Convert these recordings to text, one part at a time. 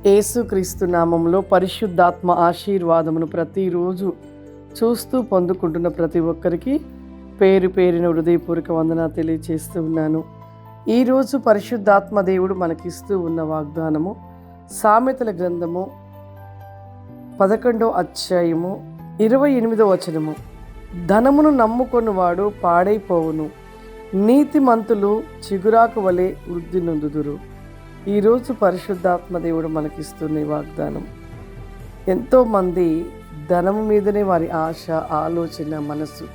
యేసుక్రీస్తు నామంలో పరిశుద్ధాత్మ ఆశీర్వాదమును ప్రతిరోజు చూస్తూ పొందుకుంటున్న ప్రతి ఒక్కరికి పేరు పేరిన హృదయపూర్వక వందన తెలియచేస్తూ ఉన్నాను. ఈరోజు పరిశుద్ధాత్మ దేవుడు మనకిస్తూ ఉన్న వాగ్దానము సామెతల గ్రంథము 11వ అధ్యాయము 28వ వచనము. ధనమును నమ్ముకొనివాడు పాడైపోవును, నీతిమంతులు చిగురాకు వలె వృద్ధి నొందుదురు. ఈరోజు పరిశుద్ధాత్మ దేవుడు మనకిస్తున్న ఈ వాగ్దానం. ఎంతోమంది ధనము మీదనే వారి ఆశ, ఆలోచన, మనసు.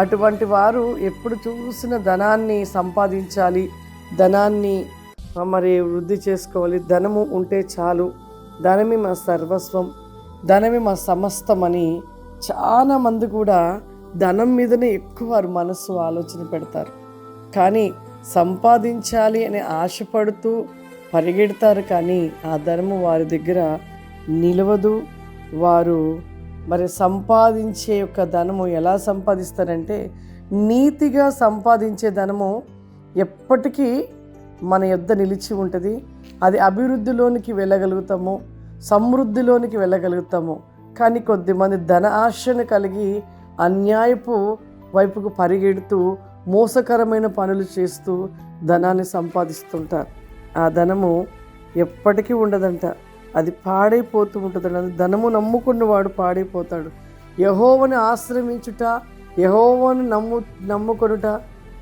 అటువంటి వారు ఎప్పుడు చూసిన ధనాన్ని సంపాదించాలి, ధనాన్ని వృద్ధి చేసుకోవాలి, ధనము ఉంటే చాలు, ధనమే మా సర్వస్వం, ధనమే మా సమస్తం అని చాలా మంది కూడా ధనం మీదనే ఎక్కువ వారు మనస్సు ఆలోచన పెడతారు. కానీ సంపాదించాలి అని ఆశపడుతూ పరిగెడతారు, కానీ ఆ ధనము వారి దగ్గర నిలవదు. వారు సంపాదించే యొక్క ధనము ఎలా సంపాదిస్తారంటే, నీతిగా సంపాదించే ధనము ఎప్పటికీ మన యొద్ద నిలిచి ఉంటుంది. అది అభివృద్ధిలోనికి వెళ్ళగలుగుతాము, సమృద్ధిలోనికి వెళ్ళగలుగుతాము. కానీ కొద్దిమంది ధన ఆశను కలిగి అన్యాయపు వైపుకు పరిగెడుతూ మోసకరమైన పనులు చేస్తూ ధనాన్ని సంపాదిస్తుంటారు. ఆ ధనము ఎప్పటికీ ఉండదంట, అది పాడైపోతూ ఉంటుందంట. ధనము నమ్ముకున్నవాడు పాడైపోతాడు. యెహోవాను ఆశ్రయించుట, యెహోవాను నమ్ముకొనుట,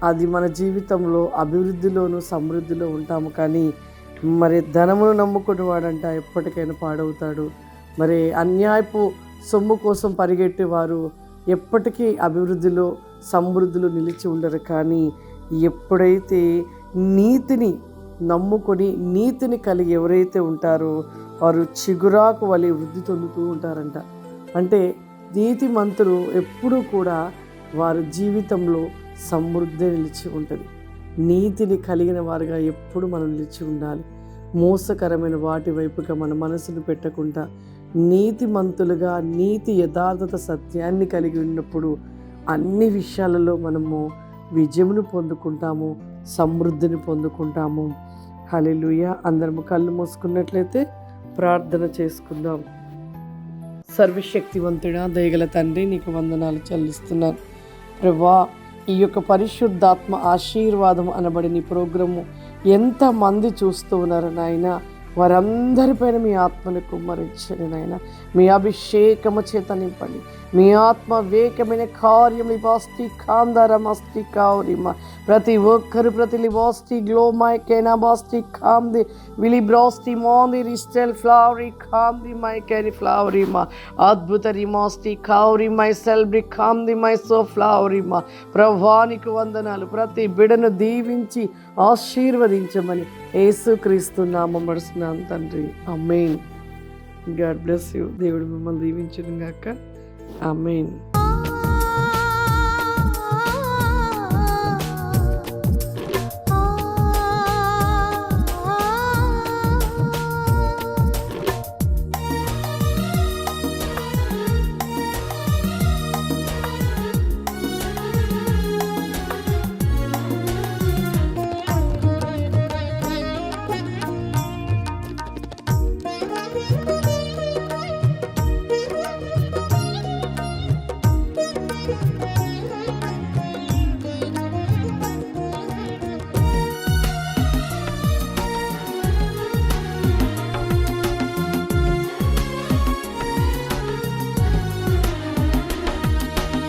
అది మన జీవితంలో అభివృద్ధిలోను సమృద్ధిలో ఉంటాము. కానీ ధనమును నమ్ముకున్నవాడంట ఎప్పటికైనా పాడవుతాడు. అన్యాయపు సొమ్ము కోసం పరిగెట్టేవారు ఎప్పటికీ అభివృద్ధిలో సమృద్ధిలో నిలిచి ఉండరు. కానీ ఎప్పుడైతే నీతిని నమ్ముకొని నీతిని కలిగి ఎవరైతే ఉంటారో వారు చిగురాకు వలె వృద్ధి చెందుతూ ఉంటారంట. అంటే నీతిమంతులు ఎప్పుడూ కూడా వారి జీవితంలో సమృద్ధి నిలిచి ఉంటుంది. నీతిని కలిగిన వారుగా ఎప్పుడు మనం నిలిచి ఉండాలి. మోసకరమైన వాటి వైపుగా మన మనసును పెట్టకుండా నీతిమంతులుగా నీతి, యథార్థత, సత్యాన్ని కలిగి ఉన్నప్పుడు అన్ని విషయాలలో మనము విజయమును పొందుకుంటాము, సమృద్ధిని పొందుకుంటాము. హల్లెలూయా. అందరము కళ్ళు మూసుకున్నట్లయితే ప్రార్థన చేసుకుందాం. సర్వశక్తివంతుడా, దయగల తండ్రి, నీకు వందనాలు చెల్లిస్తున్నాను ప్రభువా. ఈ యొక్క పరిశుద్ధాత్మ ఆశీర్వాదం అనబడిన ఈ ప్రోగ్రాము ఎంతమంది చూస్తూ ఉన్నారు నాయన, వారందరిపైన మీ ఆత్మను కుమ్మరించండి నాయన. మీ అభిషేకము చేత నింపండి. మీ ఆత్మ వేకమైన కార్యం లిబాస్టి కాందరమస్టి కావరిమ ప్రతి ఒక్కరు ప్రతి లిబాస్టి గ్లోమై కెనాబాస్టి కాంది విలిబ్రాస్టి మోంది రిస్టెల్ ఫ్లవరీ కాంది మై కెని ఫ్లవరిమ అద్భుత రిమాస్టి కావరి మై సెల్బ్రి కాంది మై సో ఫ్లవరిమ. ప్రభువానికి వందనాలు. ప్రతి బిడను దీవించి ఆశీర్వదించమని యేసుక్రీస్తు నామమున అడుగుతున్నాను తండ్రి. ఆమేన్. God bless you. దేవుడు మిమ్మల్ని దీవించును గాక. ఆమేన్.